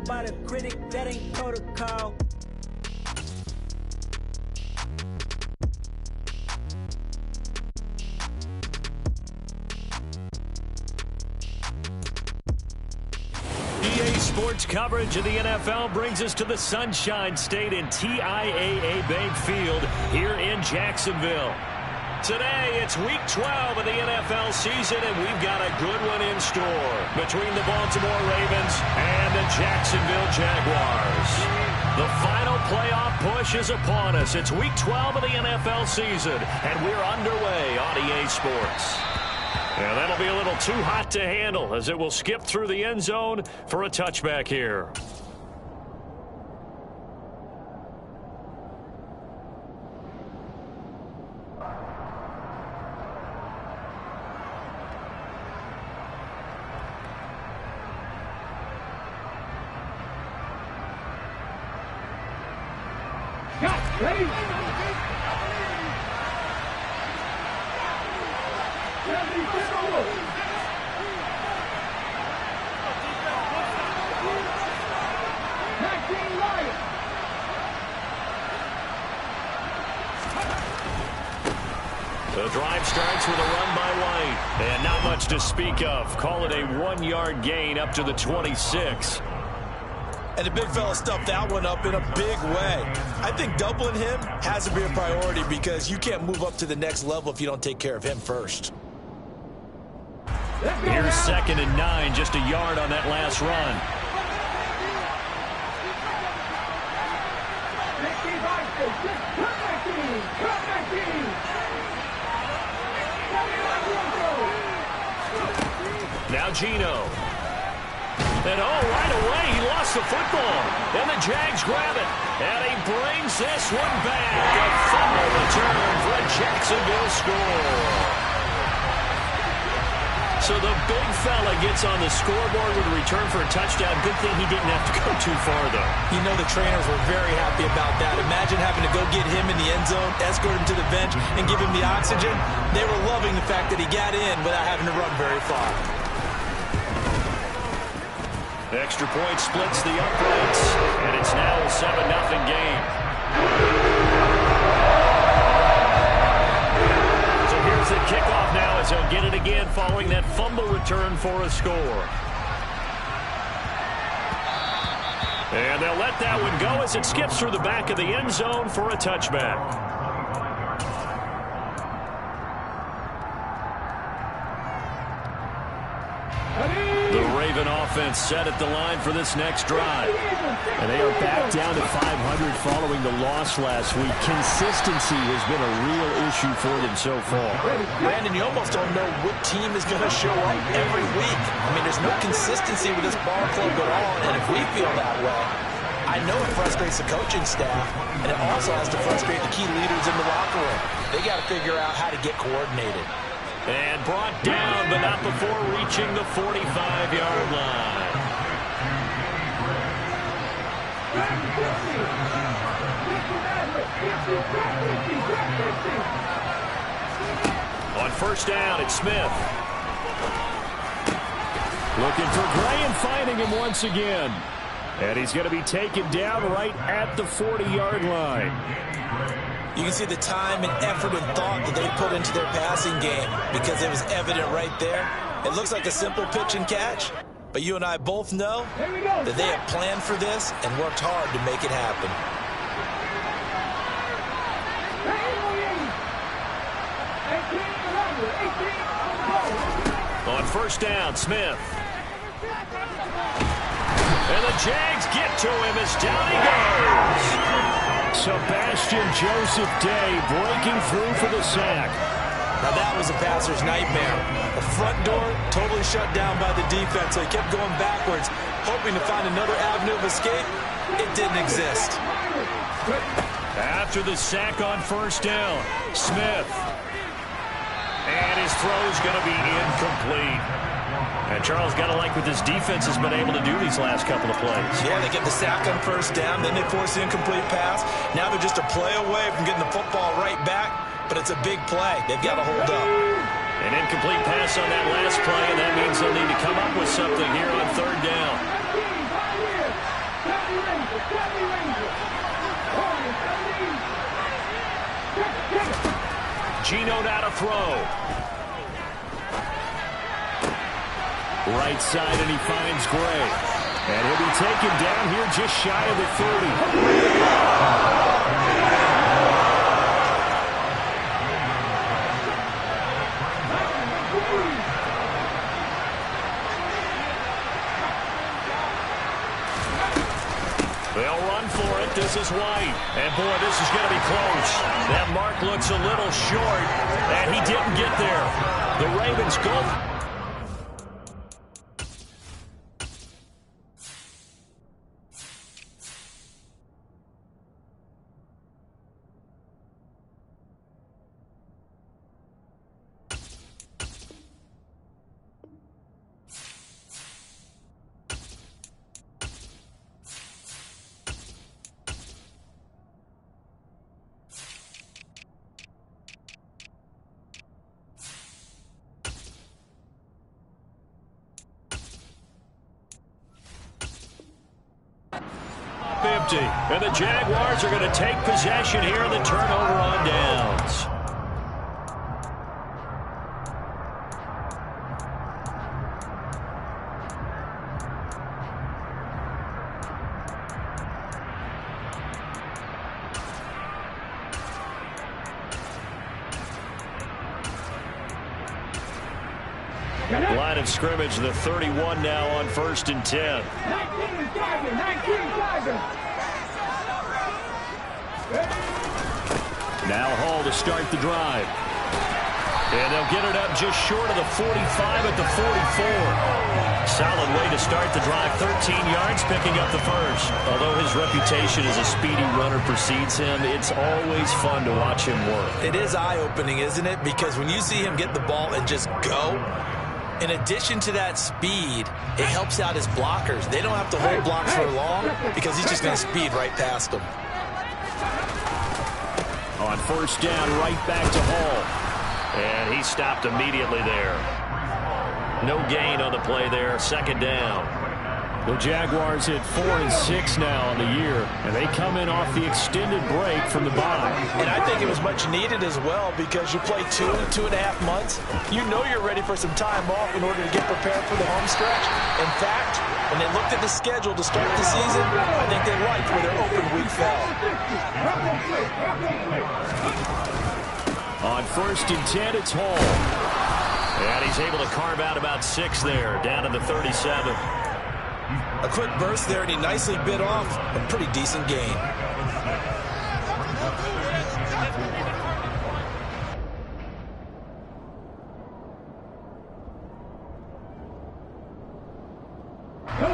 by the critic, that ain't protocol. EA Sports coverage of the NFL brings us to the Sunshine State in TIAA Bank Field here in Jacksonville. Today, it's Week 12 of the NFL season, and we've got a good one in store between the Baltimore Ravens and the Jacksonville Jaguars. The final playoff push is upon us. It's Week 12 of the NFL season, and we're underway on EA Sports. And that'll be a little too hot to handle as it will skip through the end zone for a touchback here. Ready? The drive starts with a run by White. And not much to speak of. Call it a 1-yard gain up to the 26. And the big fella stuffed that one up in a big way. I think doubling him has to be a priority because you can't move up to the next level if you don't take care of him first. Here's 2nd and 9, just a yard on that last run. Now Gino. And right away, he lost the football. And the Jags grab it. And he brings this one back. A fumble return for a Jacksonville score. So the big fella gets on the scoreboard with a return for a touchdown. Good thing he didn't have to go too far, though. You know the trainers were very happy about that. Imagine having to go get him in the end zone, escort him to the bench, and give him the oxygen. They were loving the fact that he got in without having to run very far. The extra point splits the uprights, and it's now a 7-0 game. So here's the kickoff now as they'll get it again following that fumble return for a score. And they'll let that one go as it skips through the back of the end zone for a touchback. Offense set at the line for this next drive. And they are back down to 500 following the loss last week. Consistency has been a real issue for them so far. Brandon, you almost don't know what team is going to show up every week. I mean, there's no consistency with this ball club at all, and if we feel that way, I know it frustrates the coaching staff, and it also has to frustrate the key leaders in the locker room. They got to figure out how to get coordinated. And brought down, but not before reaching the 45-yard line. On first down, it's Smith. Looking for Gray and finding him once again. And he's going to be taken down right at the 40-yard line. You can see the time and effort and thought that they put into their passing game because it was evident right there. It looks like a simple pitch and catch, but you and I both know that they have planned for this and worked hard to make it happen. On first down, Smith. And the Jags get to him as down he goes. Sebastian Joseph Day breaking through for the sack. Now that was a passer's nightmare. The front door totally shut down by the defense, so he kept going backwards, hoping to find another avenue of escape. It didn't exist. After the sack on first down, Smith. And his throw's going to be incomplete. And Charles, got to like what this defense has been able to do these last couple of plays. Yeah, they get the sack on first down, then they force the incomplete pass. Now they're just a play away from getting the football right back, but it's a big play. They've got to hold up. An incomplete pass on that last play, and that means they'll need to come up with something here on third down. Geno now to throw. Right side, and he finds Gray. And he'll be taken down here just shy of the 30. They'll run for it. This is White. And, boy, this is going to be close. That mark looks a little short, and he didn't get there. The Ravens go. Empty. And the Jaguars are going to take possession here in the turnover on downs. Line of scrimmage, the 31 now on 1st and 10. 19 Now Hall to start the drive. And they'll get it up just short of the 45 at the 44. Solid way to start the drive. 13 yards, picking up the first. Although his reputation as a speedy runner precedes him, it's always fun to watch him work. It is eye-opening, isn't it? Because when you see him get the ball and just go, in addition to that speed, it helps out his blockers. They don't have to hold blocks for long because he's just going to speed right past them. On 1st down, right back to Hall. And he stopped immediately there. No gain on the play there. 2nd down. The Jaguars hit 4 and 6 now on the year, and they come in off the extended break from the bye. And I think it was much needed as well because you play 2.5 months. You know you're ready for some time off in order to get prepared for the home stretch. In fact, when they looked at the schedule to start the season, I think they liked where their open week fell. On 1st and 10, it's Hall. And he's able to carve out about 6 there, down to the 37. A quick burst there, and he nicely bit off a pretty decent gain.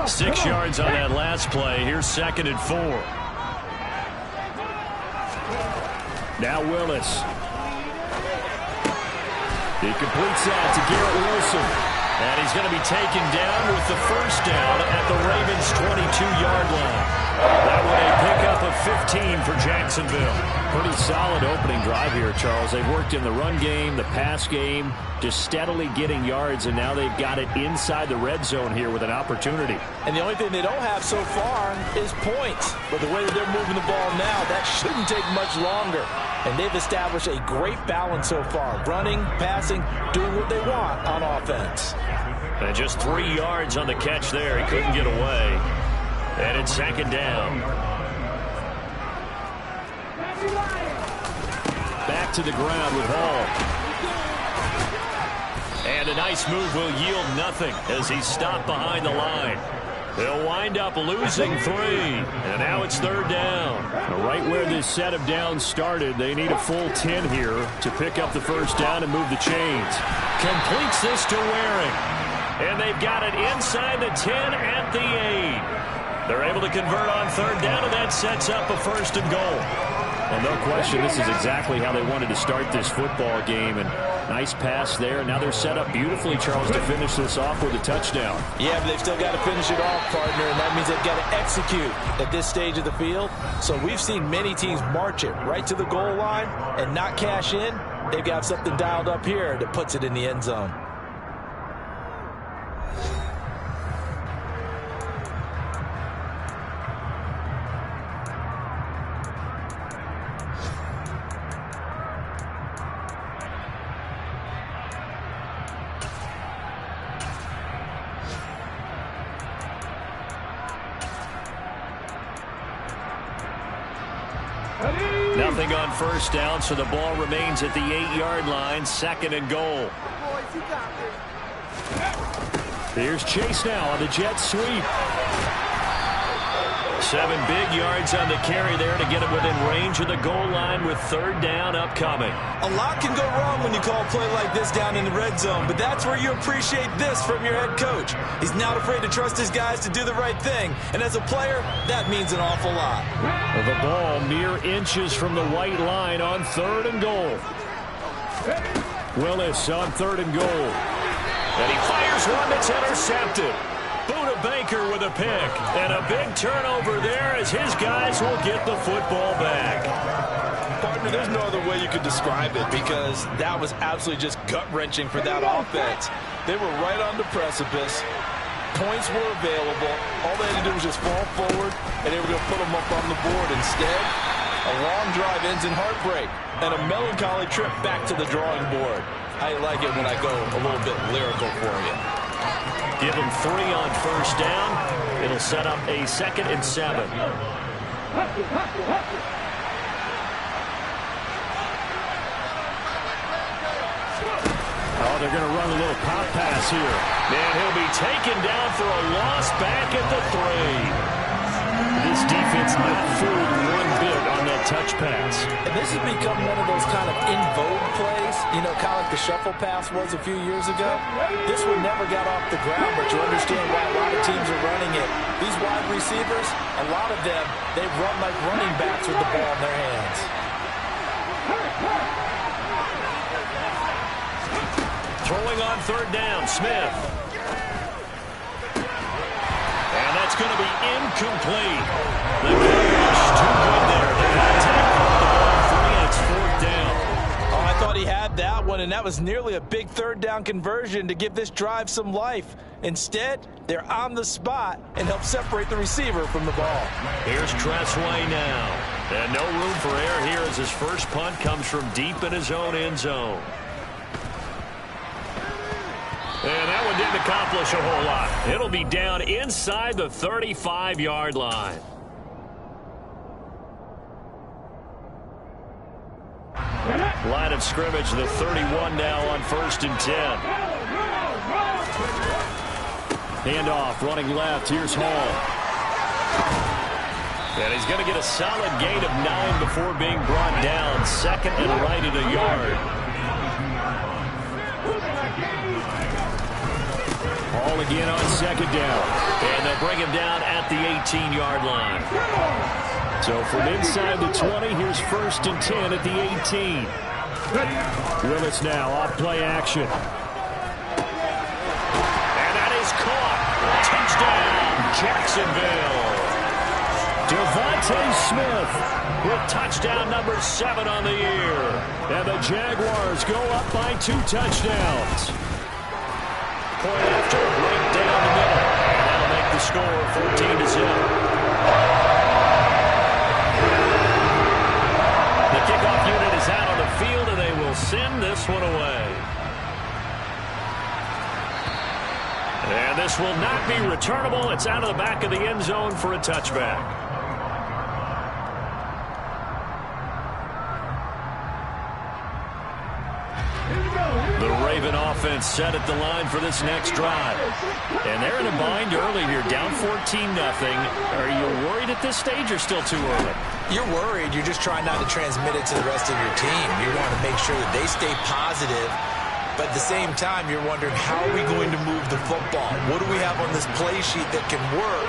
Six yards on that last play. Here's 2nd and 4. Now Willis. He completes that to Garrett Wilson. And he's going to be taken down with the 1st down at the Ravens' 22-yard line. That would a pickup of 15 for Jacksonville. Pretty solid opening drive here, Charles. They've worked in the run game, the pass game, just steadily getting yards, and now they've got it inside the red zone here with an opportunity. And the only thing they don't have so far is points. But the way that they're moving the ball now, that shouldn't take much longer. And they've established a great balance so far. Running, passing, doing what they want on offense. And just 3 yards on the catch there. He couldn't get away. And it's 2nd down. Back to the ground with Hall. And a nice move will yield nothing as he's stopped behind the line. They'll wind up losing 3. And now it's 3rd down. Right where this set of downs started, they need a full 10 here to pick up the 1st down and move the chains. Completes this to Waring. And they've got it inside the 10 at the 8. They're able to convert on 3rd down, and that sets up a 1st and goal. Well, no question, this is exactly how they wanted to start this football game. And nice pass there. Now they're set up beautifully, Charles, to finish this off with a touchdown. Yeah, but they've still got to finish it off, partner, and that means they've got to execute at this stage of the field. So we've seen many teams march it right to the goal line and not cash in. They've got something dialed up here that puts it in the end zone. Nothing on first down, so the ball remains at the 8-yard line. 2nd and goal. Here's Chase now on the jet sweep. 7 big yards on the carry there to get him within range of the goal line with 3rd down upcoming. A lot can go wrong when you call a play like this down in the red zone, but that's where you appreciate this from your head coach. He's not afraid to trust his guys to do the right thing, and as a player, that means an awful lot. The ball mere inches from the white line on 3rd and goal. Willis on 3rd and goal. And he fires one that's intercepted. Buda Baker with a pick. And a big turnover there as his guys will get the football back. Partner, there's no other way you could describe it because that was absolutely just gut-wrenching for that offense. They were right on the precipice. Points were available. All they had to do was just fall forward, and they were going to put them up on the board. Instead, a long drive ends in heartbreak and a melancholy trip back to the drawing board. I like it when I go a little bit lyrical for you. Give him 3 on first down. It'll set up a 2nd and 7. Oh, they're going to run a little pop pass here. And he'll be taken down for a loss back at the 3. This defense not fooled one bit on that touch pass. And this has become one of those kind of in vogue plays, you know, kind of like the shuffle pass was a few years ago. This one never got off the ground, but you understand why a lot of teams are running it. These wide receivers, a lot of them, they run like running backs with the ball in their hands. Throwing on 3rd down, Smith. And that's going to be incomplete. The coverage too good there. The contact off the ball 3, and it's 4th down. Oh, I thought he had that one, and that was nearly a big 3rd down conversion to give this drive some life. Instead, they're on the spot and help separate the receiver from the ball. Here's Tressway now. And no room for error here as his first punt comes from deep in his own end zone. And that one didn't accomplish a whole lot. It'll be down inside the 35-yard line. Line of scrimmage, the 31 now on 1st and 10. Handoff, running left. Here's Hall. And he's going to get a solid gain of 9 before being brought down. 2nd and right at a yard. Hall again on 2nd down. And they'll bring him down at the 18-yard line. So from inside the 20, here's 1st and 10 at the 18. Willis now off play action. And that is caught. Touchdown, Jacksonville. Devontae Smith with touchdown number 7 on the year. And the Jaguars go up by 2 touchdowns. Point after, right down the middle. And that'll make the score 14-0. The kickoff unit is out on the field, and they will send this one away. And this will not be returnable. It's out of the back of the end zone for a touchback. The Raven offense set at the line for this next drive. And they're in a bind early here, down 14-0. Are you worried at this stage or still too early? You're worried. You're just trying not to transmit it to the rest of your team. You want to make sure that they stay positive. But at the same time, you're wondering, how are we going to move the football? What do we have on this play sheet that can work?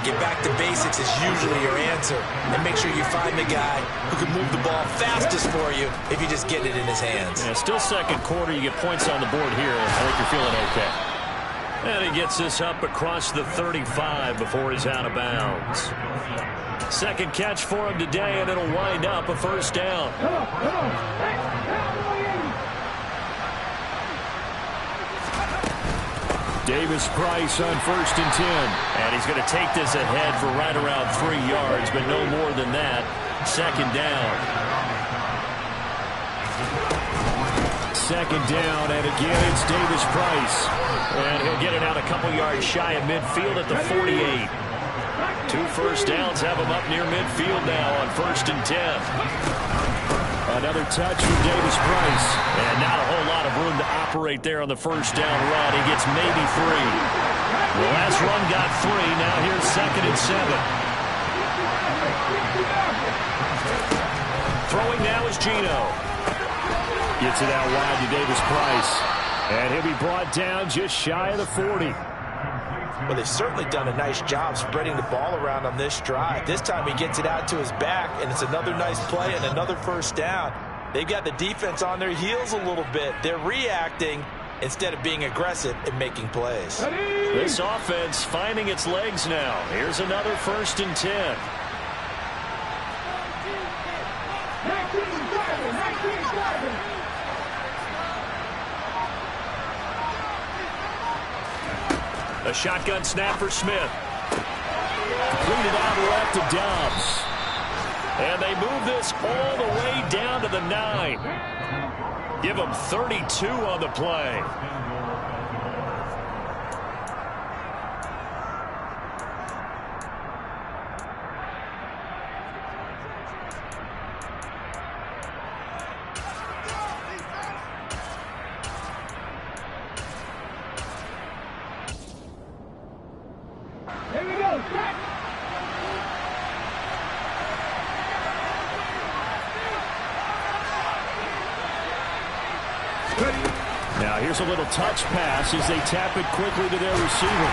Get back to basics is usually your answer. And make sure you find the guy who can move the ball fastest for you if you just get it in his hands. Yeah, still 2nd quarter. You get points on the board here. I think you're feeling okay. And he gets this up across the 35 before he's out of bounds. 2nd catch for him today, and it'll wind up a 1st down. Davis Price on 1st and 10. And he's going to take this ahead for right around 3 yards, but no more than that. 2nd down. 2nd down, and again it's Davis Price. And he'll get it out a couple yards shy of midfield at the 48. 2 first downs have them up near midfield now on 1st and 10. Another touch from Davis Price. And not a whole lot of room to operate there on the first down run. He gets maybe 3. The last run got 3. Now here's 2nd and 7. Throwing now is Geno. Gets it out wide to Davis Price. And he'll be brought down just shy of the 40. Well, they've certainly done a nice job spreading the ball around on this drive. This time he gets it out to his back, and it's another nice play and another first down. They've got the defense on their heels a little bit. They're reacting instead of being aggressive and making plays. This offense finding its legs now. Here's another 1st and 10. A shotgun snap for Smith. Completed out left to Dobbs. And they move this all the way down to the 9. Give them 32 on the play. Here we go. Now here's a little touch pass as they tap it quickly to their receiver.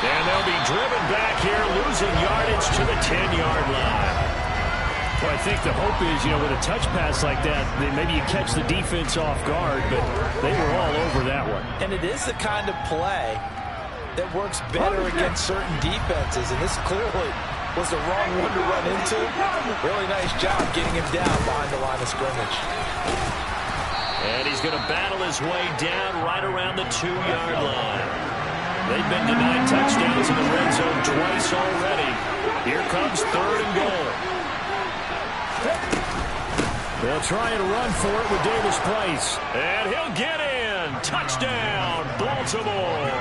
And they'll be driven back here, losing yardage to the 10-yard line. Well, I think the hope is, with a touch pass like that, maybe you catch the defense off guard, but they were all over that one. And it is the kind of play that works better against certain defenses, and this clearly was the wrong one to run into. Really nice job getting him down behind the line of scrimmage. And he's going to battle his way down right around the 2-yard line. They've been denied touchdowns in the red zone twice already. Here comes 3rd and goal. They'll try and run for it with Davis Price. And he'll get in. Touchdown, Baltimore.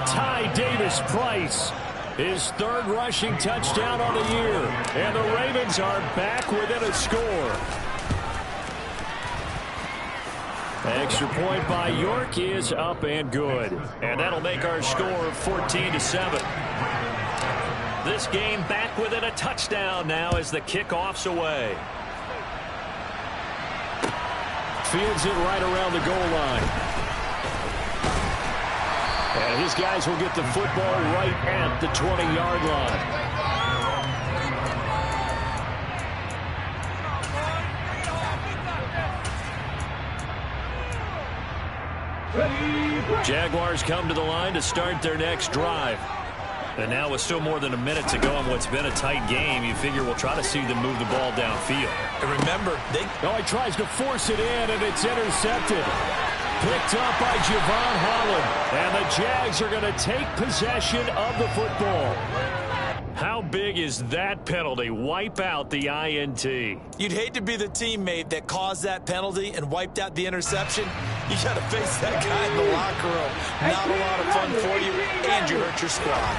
Ty Davis Price, his 3rd rushing touchdown on the year. And the Ravens are back within a score. Extra point by York is up and good. And that'll make our score 14-7. This game back within a touchdown now as the kickoff's away. Fields it right around the goal line. And his guys will get the football right at the 20-yard line. Jaguars come to the line to start their next drive. And now with still more than a minute to go in what's been a tight game, you figure we'll try to see them move the ball downfield. And remember, he tries to force it in, and it's intercepted. Picked up by Javon Holland. And the Jags are going to take possession of the football. How big is that penalty? Wipe out the INT. You'd hate to be the teammate that caused that penalty and wiped out the interception. You got to face that guy in the locker room. Not a lot of fun for you, and you hurt your squad.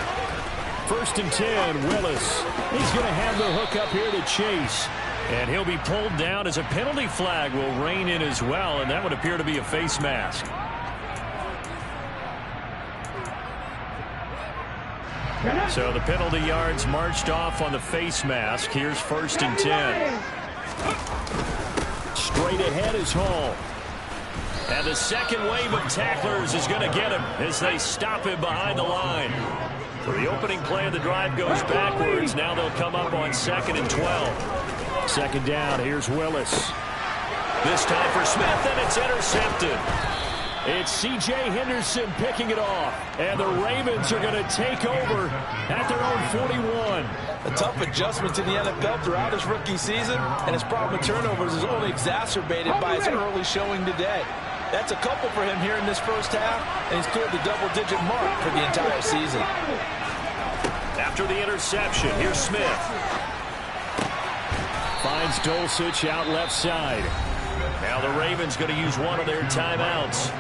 1st and 10, Willis. He's going to have the hook up here to Chase. And he'll be pulled down as a penalty flag will rein in as well, and that would appear to be a face mask. So the penalty yards marched off on the face mask. Here's 1st and 10. Straight ahead is Hall. And the second wave of tacklers is going to get him as they stop him behind the line. So the opening play of the drive goes backwards. Now they'll come up on 2nd and 12. 2nd down, here's Willis. This time for Smith, and it's intercepted. It's C.J. Henderson picking it off. And the Ravens are going to take over at their own 41. A tough adjustment to the NFL throughout his rookie season, and his problem with turnovers is only exacerbated by his early showing today. That's a couple for him here in this first half, and he's cleared the double-digit mark for the entire season. After the interception, here's Smith. Finds Dulcich out left side. Now the Ravens going to use one of their timeouts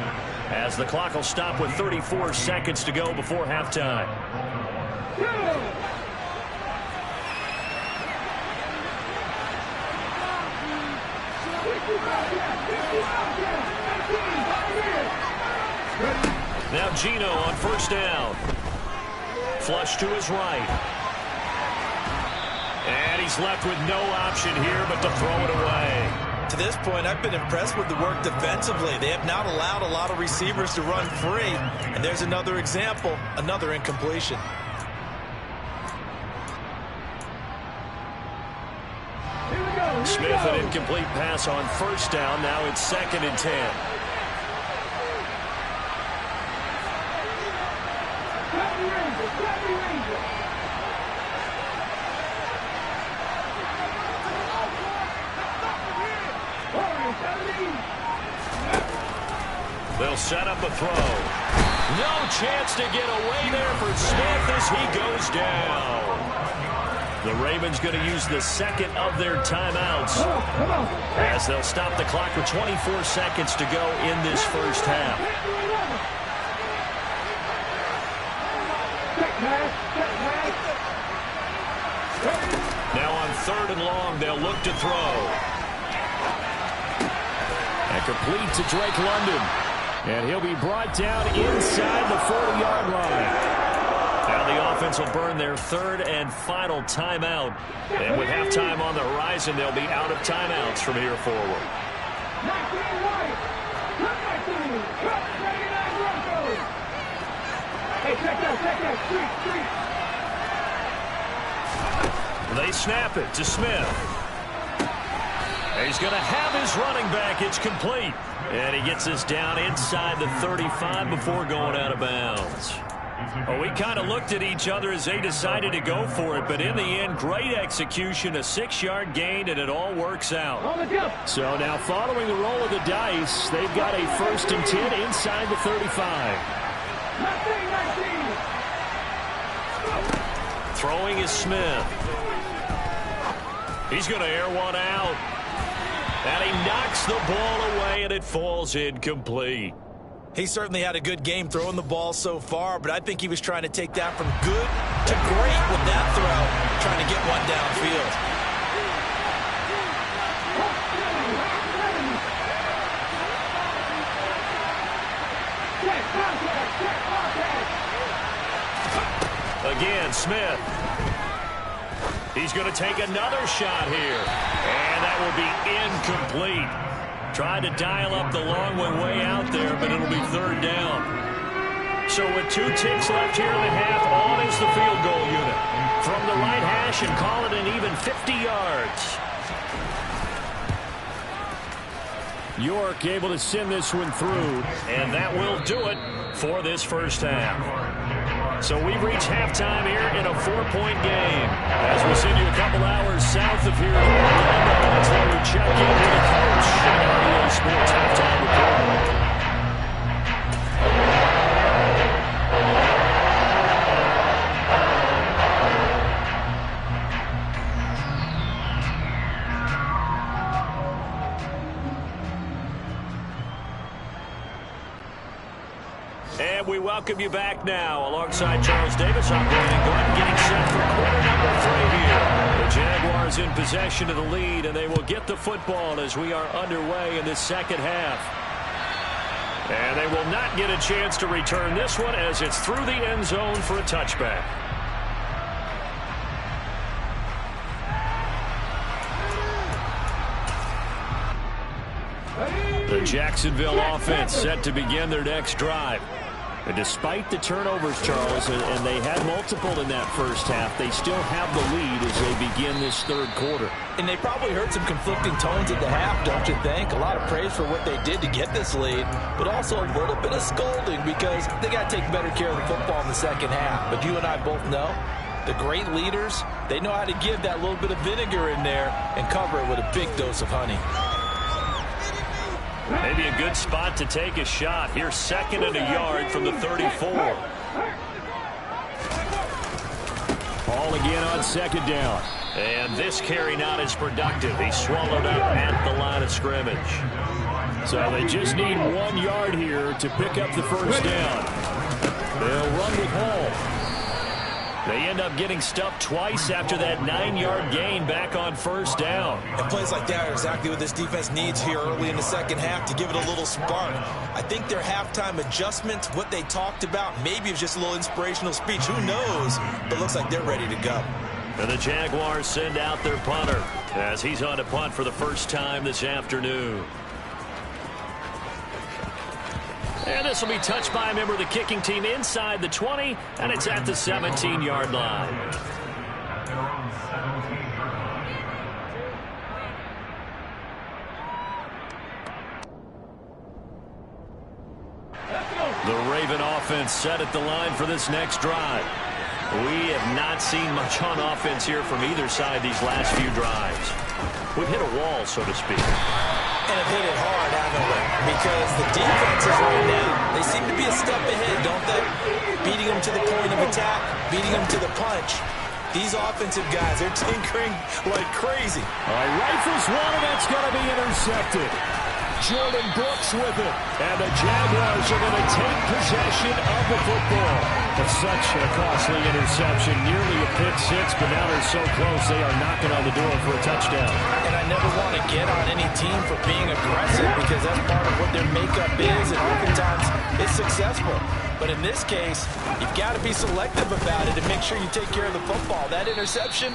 as the clock will stop with 34 seconds to go before halftime. Gino on first down. Flush to his right. And he's left with no option here but to throw it away. To this point, I've been impressed with the work defensively. They have not allowed a lot of receivers to run free. And there's another example, another incompletion. Smith, an incomplete pass on first down. Now it's 2nd and 10. They'll set up a throw. No chance to get away there for Smith as he goes down. The Ravens going to use the second of their timeouts as they'll stop the clock with 24 seconds to go in this first half. Now on 3rd and long, they'll look to throw. And complete to Drake London. And he'll be brought down inside the 40-yard line. Now the offense will burn their 3rd and final timeout. And with halftime on the horizon, they'll be out of timeouts from here forward. They snap it to Smith. He's going to have his running back. It's complete. And he gets us down inside the 35 before going out of bounds. Well, we kind of looked at each other as they decided to go for it, but in the end, great execution, a 6-yard gain, and it all works out. So now following the roll of the dice, they've got a 1st and 10 inside the 35. Throwing is Smith. He's going to air one out. And he knocks the ball away, and it falls incomplete. He certainly had a good game throwing the ball so far, but I think he was trying to take that from good to great with that throw, trying to get one downfield. Again, Smith. He's going to take another shot here. And that will be incomplete. Tried to dial up the long one way out there, but it'll be 3rd down. So with 2 ticks left here in the half, on is the field goal unit. From the right hash and call it an even 50 yards. York able to send this one through. And that will do it for this first half. So we've reached halftime here in a 4-point game. As we send you a couple hours south of here in Orlando, that's where we check in with the coach in our EA Sports Halftime Report. And we welcome you back now. Alongside Charles Davis, I'm Brandon Gordon, getting set for quarter number 3 here. The Jaguars in possession of the lead, and they will get the football as we are underway in this second half. And they will not get a chance to return this one as it's through the end zone for a touchback. The Jacksonville offense set to begin their next drive. And despite the turnovers, Charles, and they had multiple in that first half, they still have the lead as they begin this 3rd quarter. And they probably heard some conflicting tones at the half, don't you think? A lot of praise for what they did to get this lead, but also a little bit of scolding because they got to take better care of the football in the second half. But you and I both know the great leaders, they know how to give that little bit of vinegar in there and cover it with a big dose of honey. Maybe a good spot to take a shot. Here's 2nd and a yard from the 34. Ball again on 2nd down. And this carry not as productive. He swallowed up at the line of scrimmage. So they just need 1 yard here to pick up the first down. They'll run with Hall. They end up getting stuffed twice after that 9-yard gain back on first down. And plays like that are exactly what this defense needs here early in the second half to give it a little spark. I think their halftime adjustments, what they talked about, maybe it was just a little inspirational speech. Who knows? But it looks like they're ready to go. And the Jaguars send out their punter as he's on to punt for the first time this afternoon. And this will be touched by a member of the kicking team inside the 20, and it's at the 17-yard line. The Raven offense set at the line for this next drive. We have not seen much on offense here from either side these last few drives. We've hit a wall, so to speak. And have hit it hard, haven't we? Because the defenses right now, they seem to be a step ahead, don't they? Beating them to the point of attack, beating them to the punch. These offensive guys, they're tinkering like crazy. All right, rifles one, and that's going to be intercepted. Jordan Brooks with it. And the Jaguars are going to take possession of the football. It's such a costly interception, nearly a pick six, but now they're so close they are knocking on the door for a touchdown. And I never want to get on any team for being aggressive because that's part of what their makeup is, and oftentimes it's successful. But in this case, you've got to be selective about it and make sure you take care of the football. That interception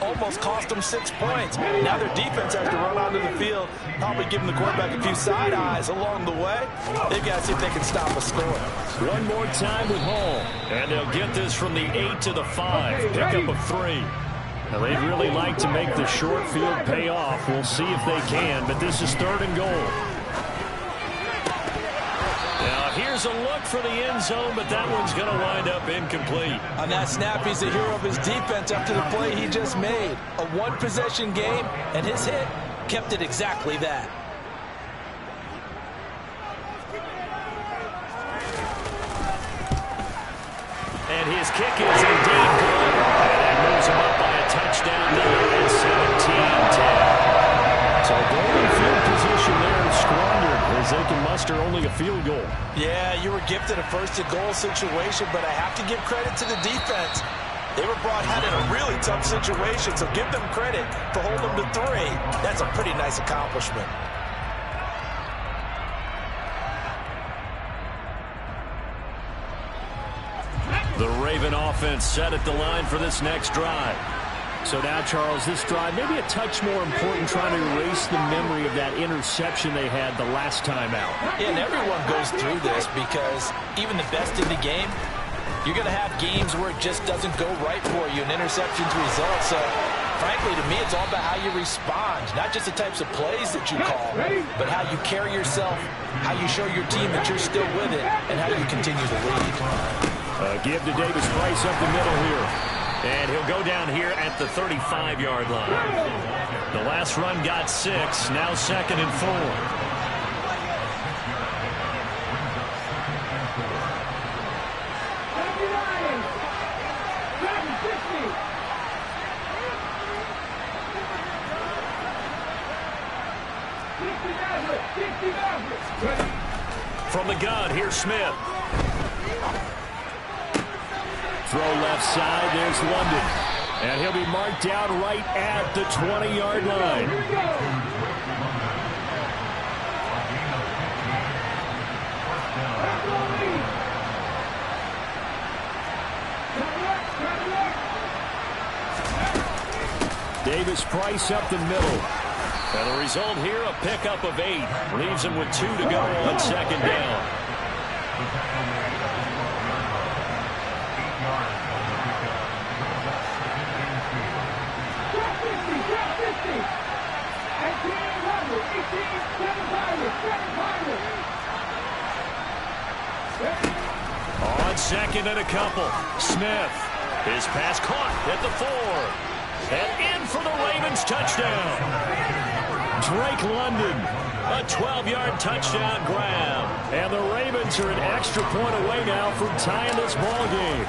almost cost them 6 points. Now their defense has to run onto the field, probably giving the quarterback a few side eyes along the way. They've got to see if they can stop a score. One more time with Hall, and they'll get this from the 8 to the 5. Pickup of 3. Now they'd really like to make the short field pay off. We'll see if they can, but this is 3rd and goal. Now here's a look for the end zone, but that one's going to wind up incomplete. On that snap, he's the hero of his defense after the play he just made. A one-possession game, and his hit kept it exactly that. And his kick is indeed good. And that moves him up by a touchdown to 17-10. So golden field position there squandered as they can muster only a field goal. Yeah, you were gifted a first-and-goal situation, but I have to give credit to the defense. They were brought out in a really tough situation, so give them credit for holding them to 3. That's a pretty nice accomplishment. The Raven offense set at the line for this next drive. So now, Charles, this drive maybe a touch more important, trying to erase the memory of that interception they had the last time out. Yeah, and everyone goes through this because even the best in the game, you're going to have games where it just doesn't go right for you, and interceptions result. So, frankly, to me, it's all about how you respond, not just the types of plays that you call, but how you carry yourself, how you show your team that you're still with it, and how you continue to lead. Give to Davis Price up the middle here. And he'll go down here at the 35-yard line. The last run got 6, now 2nd and 4. From the gun, here's Smith. Throw left side, there's London. And he'll be marked down right at the 20-yard line. Davis Price up the middle. And the result here, a pickup of 8. Leaves him with 2 to go on 2nd down. On 2nd and a couple. Smith. His pass caught at the 4. And in for the Ravens touchdown. Drake London. A 12-yard touchdown grab. And the Ravens are an extra point away now from tying this ball game.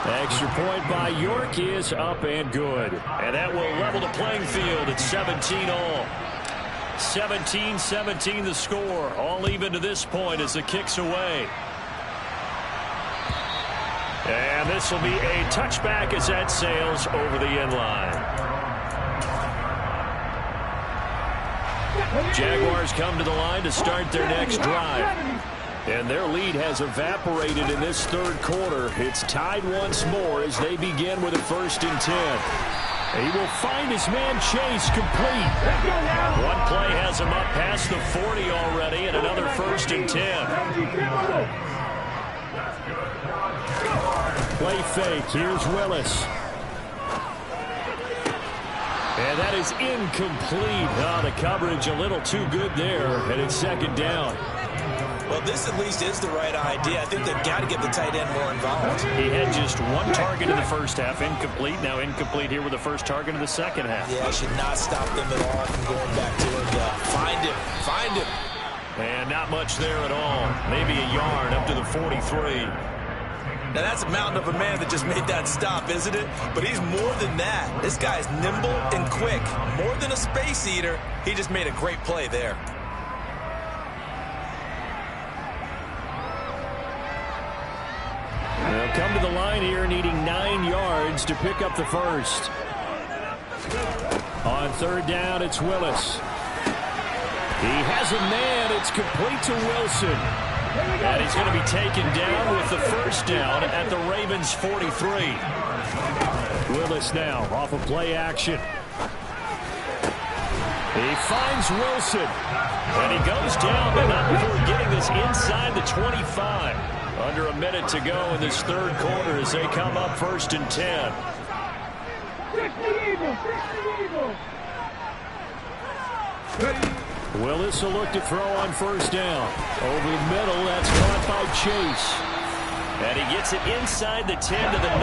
Extra point by York is up and good. And that will level the playing field at 17-all. 17-17 the score. All even to this point as the kick's away. And this will be a touchback as that sails over the end line. Jaguars come to the line to start their next drive. And their lead has evaporated in this third quarter. It's tied once more as they begin with a 1st and 10. He will find his man Chase complete. One play has him up past the 40 already, and another 1st and 10. Play fake. Here's Willis. And that is incomplete. The coverage a little too good there, and it's 2nd down. Well, this at least is the right idea. I think they've got to get the tight end more involved. He had just one target in the first half, incomplete. Now incomplete here with the first target in the second half. Yeah, should not stop them at all from going back to him. Find him. Find him. And not much there at all. Maybe a yard up to the 43. Now, that's a mountain of a man that just made that stop, isn't it? But he's more than that. This guy's nimble and quick. More than a space eater. He just made a great play there. They'll come to the line here needing 9 yards to pick up the first. On 3rd down, it's Willis. He has a man. It's complete to Wilson. And he's going to be taken down with the 1st down at the Ravens' 43. Willis now off of play action. He finds Wilson. And he goes down, but not before getting this inside the 25. Under a minute to go in this third quarter as they come up 1st and 10. Willis will look to throw on 1st down. Over the middle, that's caught by Chase. And he gets it inside the 10 to the 9.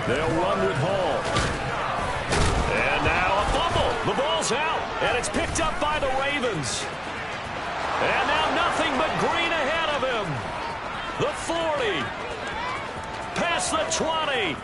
They'll run with Hall. And now a fumble. The ball's out, and it's picked up by the Ravens. And now nothing but green ahead of him. The 40. Past the 20.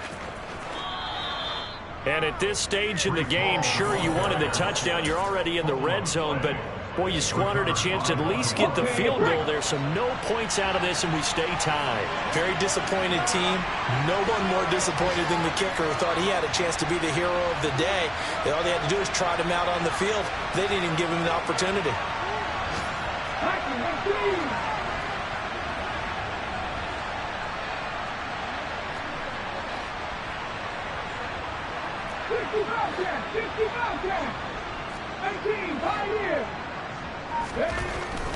And at this stage in the game, sure, you wanted the touchdown. You're already in the red zone, but, boy, you squandered a chance to at least get the field goal there. So no points out of this, and we stay tied. Very disappointed team. No one more disappointed than the kicker who thought he had a chance to be the hero of the day. All they had to do is trot him out on the field. They didn't even give him the opportunity.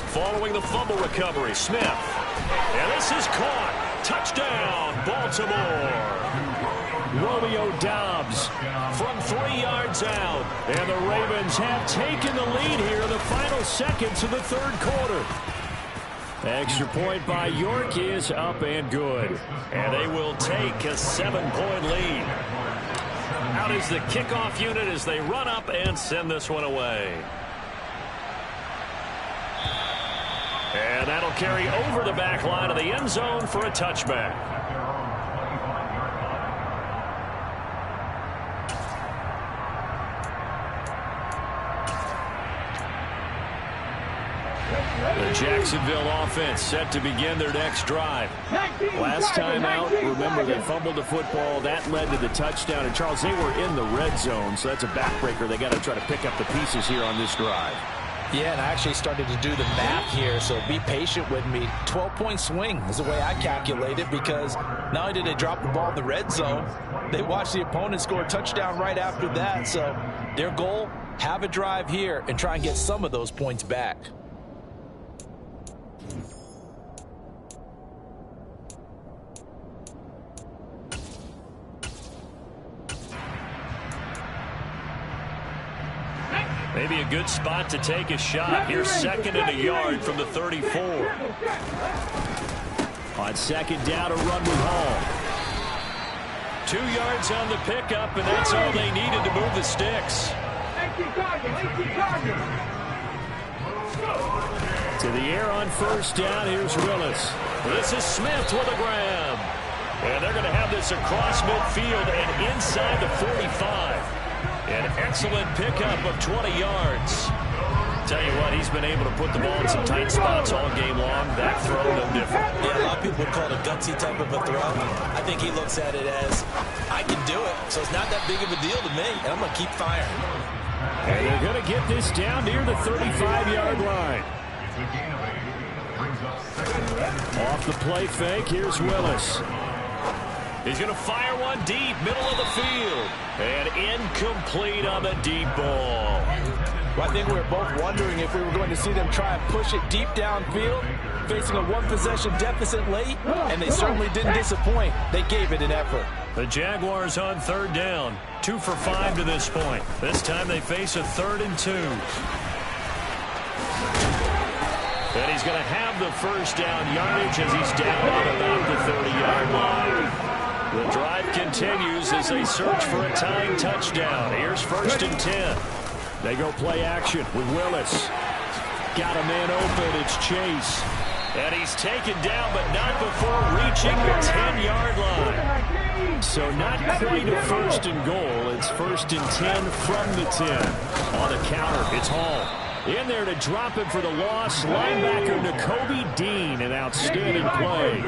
Following the fumble recovery, Smith. And this is caught. Touchdown, Baltimore. Romeo Doubs From 3 yards out. And the Ravens have taken the lead here in the final seconds of the third quarter. Extra point by York is up and good. And they will take a 7-point lead. Out is the kickoff unit as they run up and send this one away. And that'll carry over the back line of the end zone for a touchback. The Jacksonville offense set to begin their next drive. Last time out, remember, they fumbled the football. That led to the touchdown. And, Charles, they were in the red zone, so that's a backbreaker. They got to try to pick up the pieces here on this drive. Yeah, and I actually started to do the math here, so be patient with me. 12-point swing is the way I calculate it, because not only did they drop the ball in the red zone, they watched the opponent score a touchdown right after that. So their goal, have a drive here and try and get some of those points back. Maybe a good spot to take a shot. Here's 2nd and a yard from the 34. On 2nd down, a run with Hall. 2 yards on the pickup, and that's all they needed to move the sticks. To the air on 1st down, here's Willis. This is Smith with a grab. And they're going to have this across midfield and inside the 45. An excellent pickup of 20 yards. Tell you what, he's been able to put the ball in some tight spots all game long. That throw, no different. Yeah, a lot of people would call it a gutsy type of a throw. I think he looks at it as, I can do it, so it's not that big of a deal to me, and I'm going to keep firing. And they're going to get this down near the 35-yard line. Off the play fake, here's Willis. He's going to fire one deep, middle of the field. And incomplete on the deep ball. Well, I think we were both wondering if we were going to see them try and push it deep downfield, facing a one-possession deficit late, and they certainly didn't disappoint. They gave it an effort. The Jaguars on third down, 2 for 5 to this point. This time they face a 3rd and 2. And he's going to have the first down yardage as he's down on about the 30-yard line. The drive continues as they search for a tying touchdown. Here's 1st and 10. They go play action with Willis. Got a man open. It's Chase. And he's taken down, but not before reaching the 10-yard line. So not quite a 1st and goal. It's 1st and 10 from the 10. On the counter, it's Hall. In there to drop him for the loss. Linebacker Nakobe Dean, an outstanding play.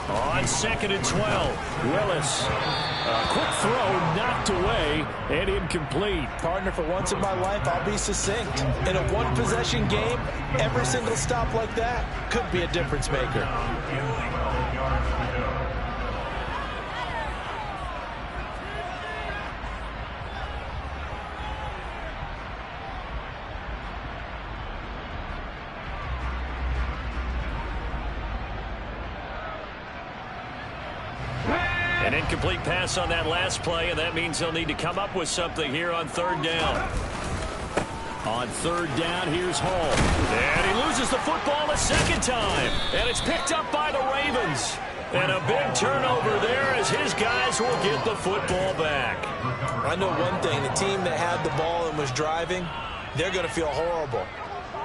On 2nd and 12. Willis. A quick throw knocked away and incomplete. Partner, for once in my life, I'll be succinct. In a one-possession game, every single stop like that could be a difference maker. An incomplete pass on that last play, and that means they'll need to come up with something here on 3rd down. On 3rd down, here's Hall. And he loses the football a second time. And it's picked up by the Ravens. And a big turnover there as his guys will get the football back. I know one thing. The team that had the ball and was driving, they're going to feel horrible.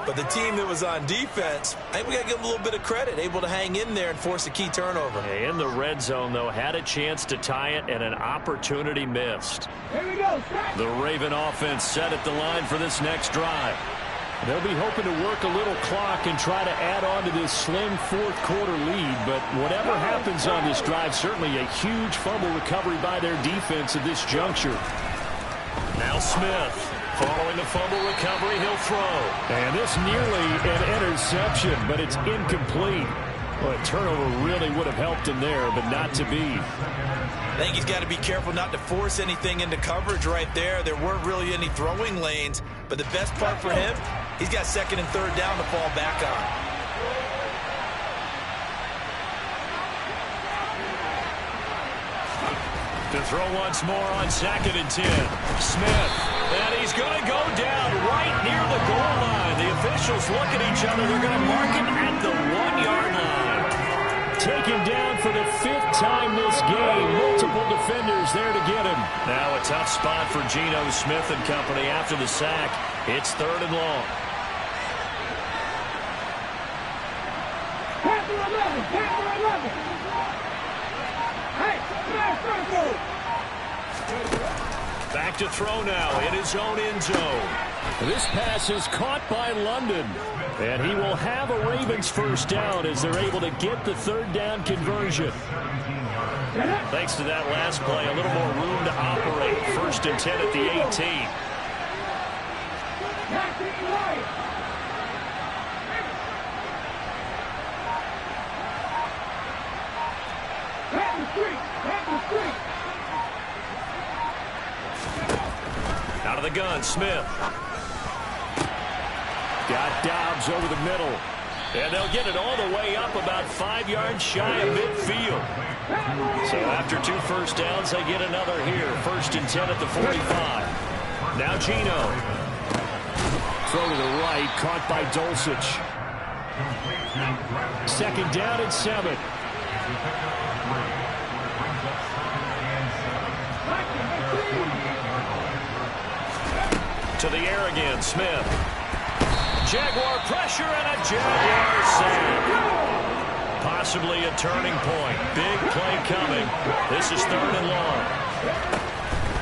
But the team that was on defense, I think we got to give them a little bit of credit, able to hang in there and force a key turnover. In the red zone, though, had a chance to tie it and an opportunity missed. Here we go. The Raven offense set at the line for this next drive. They'll be hoping to work a little clock and try to add on to this slim 4th quarter lead. But whatever happens on this drive, certainly a huge fumble recovery by their defense at this juncture. Now Smith. Following the fumble recovery, he'll throw. And this nearly an interception, but it's incomplete. Well, a turnover really would have helped him there, but not to be. I think he's got to be careful not to force anything into coverage right there. There weren't really any throwing lanes, but the best part for him, he's got 2nd and 3rd down to fall back on. To throw once more on 2nd and 10. Smith. And he's going to go down right near the goal line. The officials look at each other. They're going to mark him at the 1-yard line. Taken down for the 5th time this game. Multiple defenders there to get him. Now a tough spot for Geno Smith and company after the sack. It's 3rd and long. Panther 11. Panther 11. Hey, smash circle. Back to throw now in his own end zone. This pass is caught by London. And he will have a Ravens first down as they're able to get the 3rd down conversion. Thanks to that last play, a little more room to operate. 1st and 10 at the 18. Out of the gun, Smith. Got Dobbs over the middle. And they'll get it all the way up about 5 yards shy of midfield. So after 2 first downs, they get another here. 1st and 10 at the 45. Now Geno. Throw to the right, caught by Dulcich. 2nd down and 7. To the air again, Smith. Jaguar pressure and a Jaguar sack. Possibly a turning point. Big play coming. This is 3rd and long.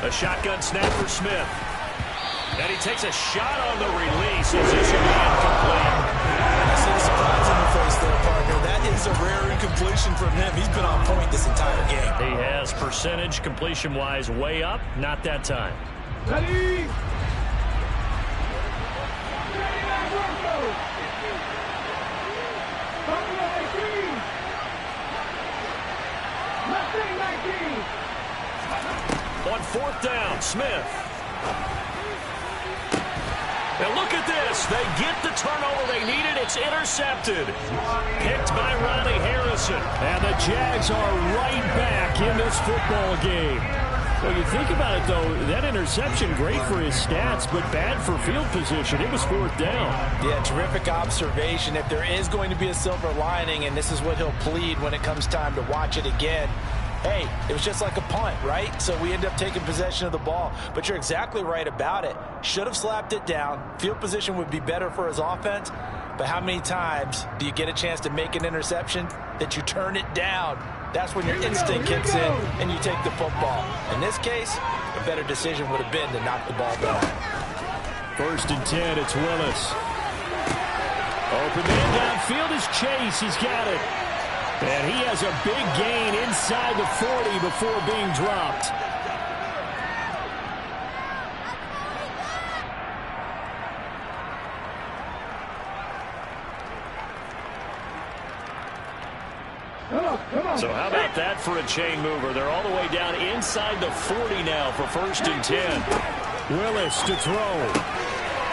A shotgun snap for Smith. And he takes a shot on the release. As this will be incomplete. I see a surprise in the face there, partner. That is a rare incompletion from him. He's been on point this entire game. He has percentage completion-wise way up. Not that time. Ready? On fourth down, Smith. Now look at this. They get the turnover they needed. It's intercepted. Picked by Ronnie Harrison. And the Jags are right back in this football game. Well, you think about it, though, that interception, great for his stats, but bad for field position. It was fourth down. Yeah, terrific observation. If there is going to be a silver lining, and this is what he'll plead when it comes time to watch it again, hey, it was just like a punt, right? So we end up taking possession of the ball. But you're exactly right about it. Should have slapped it down. Field position would be better for his offense. But how many times do you get a chance to make an interception that you turn it down? That's when your instinct kicks in and you take the football. In this case, a better decision would have been to knock the ball down. 1st and 10, it's Willis. Open man downfield is Chase. He's got it. And he has a big gain inside the 40 before being dropped. So how about that for a chain mover? They're all the way down inside the 40 now for 1st and 10. Willis to throw.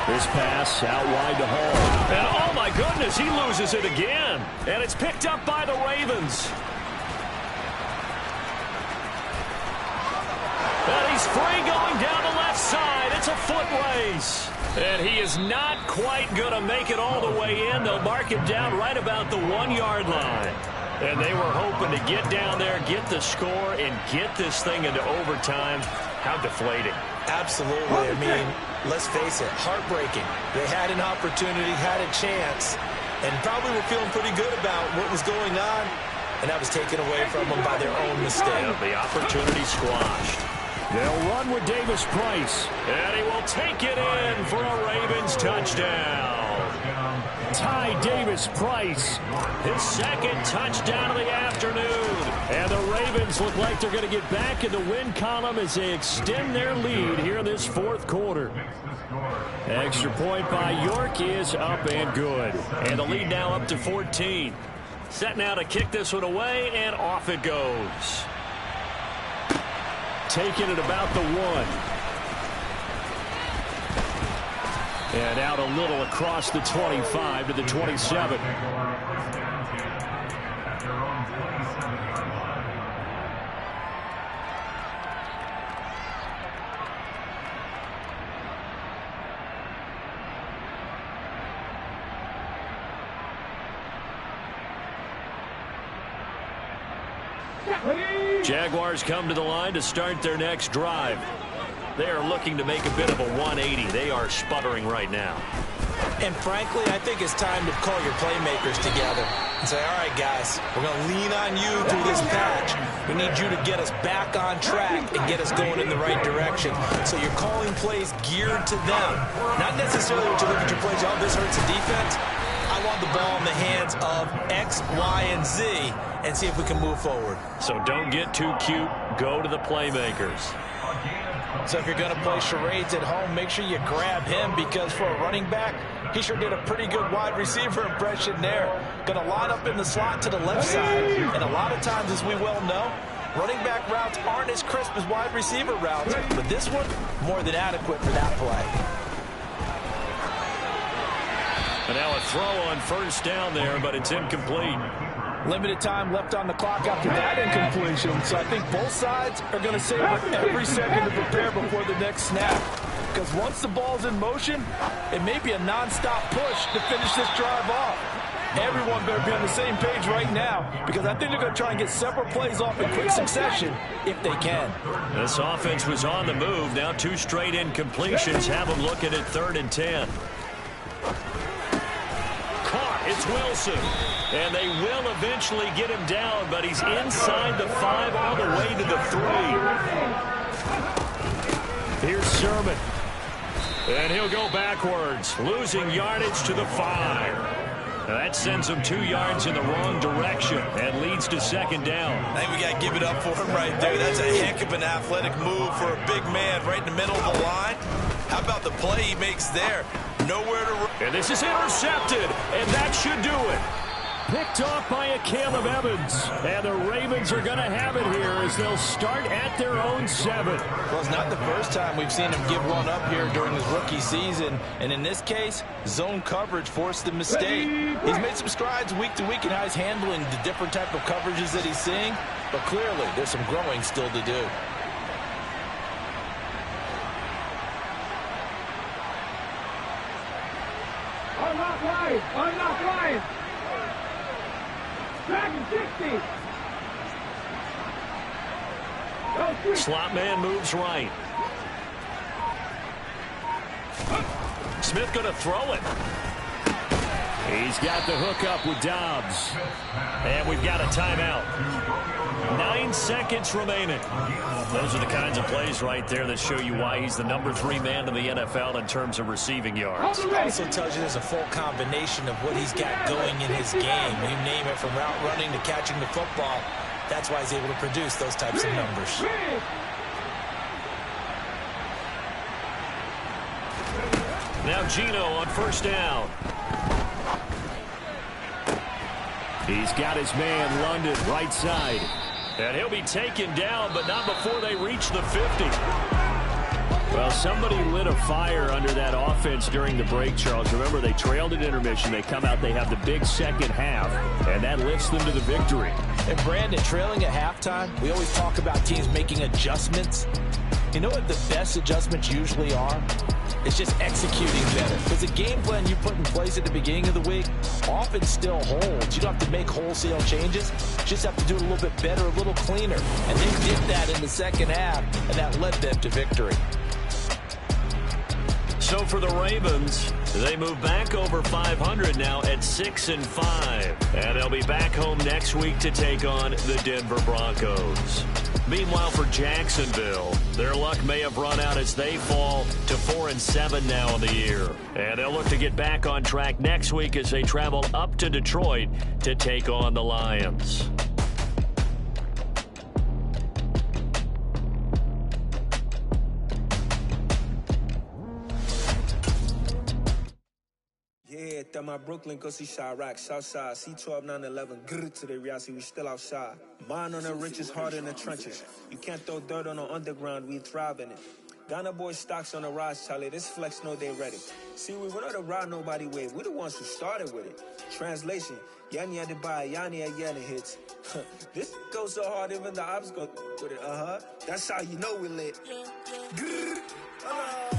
This pass out wide to Hall. And oh my goodness, he loses it again. And it's picked up by the Ravens. And he's free going down the left side. It's a foot race. And he is not quite going to make it all the way in. They'll mark him down right about the 1-yard line. And they were hoping to get down there, get the score, and get this thing into overtime. How deflating. Absolutely. I mean, let's face it, heartbreaking. They had an opportunity, had a chance, and probably were feeling pretty good about what was going on, and that was taken away from them by their own mistake. Yeah, the opportunity squashed. They'll run with Davis Price. And he will take it in for a Ravens touchdown. Ty Davis Price. His 2nd touchdown of the afternoon. And the Ravens look like they're going to get back in the win column as they extend their lead here in this 4th quarter. Extra point by York is up and good. And the lead now up to 14. Set now to kick this one away, and off it goes. Taking it about the 1. And out a little across the 25 to the 27. Jaguars come to the line to start their next drive. They are looking to make a bit of a 180. They are sputtering right now. And frankly, I think it's time to call your playmakers together and say, all right, guys, we're going to lean on you through this patch. We need you to get us back on track and get us going in the right direction. So you're calling plays geared to them. Not necessarily what you look at your plays, oh, this hurts the defense. I want the ball in the hands of X, Y, and Z and see if we can move forward. So don't get too cute. Go to the playmakers. So if you're going to play charades at home, make sure you grab him, because for a running back, he sure did a pretty good wide receiver impression there. Going to line up in the slot to the left side, and a lot of times, as we well know, running back routes aren't as crisp as wide receiver routes, but this one, more than adequate for that play. And now a throw on 1st down there, but it's incomplete. Limited time left on the clock after that incompletion, so I think both sides are going to savor every second to prepare before the next snap. Because once the ball's in motion, it may be a nonstop push to finish this drive off. Everyone better be on the same page right now, because I think they're going to try and get several plays off in quick succession if they can. This offense was on the move. Now 2 straight incompletions have them looking at 3rd and 10. It's Wilson, and they will eventually get him down, but he's inside the 5 all the way to the 3. Here's Sermon. And he'll go backwards, losing yardage to the 5. Now that sends him 2 yards in the wrong direction and leads to second down. I think we got to give it up for him right there. That's a heck of an athletic move for a big man right in the middle of the line. How about the play he makes there? Nowhere to run. And this is intercepted, and that should do it. Picked off by a Caleb Evans. And the Ravens are going to have it here as they'll start at their own 7. Well, it's not the first time we've seen him give one up here during his rookie season. And in this case, zone coverage forced the mistake. He's made some strides week to week in how he's handling the different type of coverages that he's seeing. But clearly, there's some growing still to do. Unlock line! Unlock line! Dragon 60! Slot man moves right. Smith going to throw it. He's got the hook up with Dobbs. And we've got a timeout. 9 seconds remaining. Those are the kinds of plays right there that show you why he's the number 3 man in the NFL in terms of receiving yards. It also tells you there's a full combination of what he's got going in his game. You name it, from route running to catching the football. That's why he's able to produce those types of numbers. Now Gino on first down. He's got his man London right side. And he'll be taken down, but not before they reach the 50. Well, somebody lit a fire under that offense during the break, Charles. Remember, they trailed at intermission. They come out, they have the big second half, and that lifts them to the victory. And Brandon, trailing at halftime, we always talk about teams making adjustments. You know what the best adjustments usually are? It's just executing better. Because the game plan you put in place at the beginning of the week often still holds. You don't have to make wholesale changes. You just have to do it a little bit better, a little cleaner. And they did that in the second half, and that led them to victory. So for the Ravens, they move back over 500 now at 6-5. And they'll be back home next week to take on the Denver Broncos. Meanwhile, for Jacksonville, their luck may have run out as they fall to 4-7 now in the year. And they'll look to get back on track next week as they travel up to Detroit to take on the Lions. Yeah, that my Brooklyn, go see Chirac, Southside, C12, 911, grr to the reality, we still outside. Mine on the riches, hard in the trenches. You can't throw dirt on the underground, we thrive in it. Ghana boys stocks on the rise, Charlie, this flex know they ready. See, we went on the ride nobody wave, we the ones who started with it. Translation, Yanni had to buy, Yanni had Yanni hits. This goes so hard, even the ops go with it, That's how you know we lit. Grr.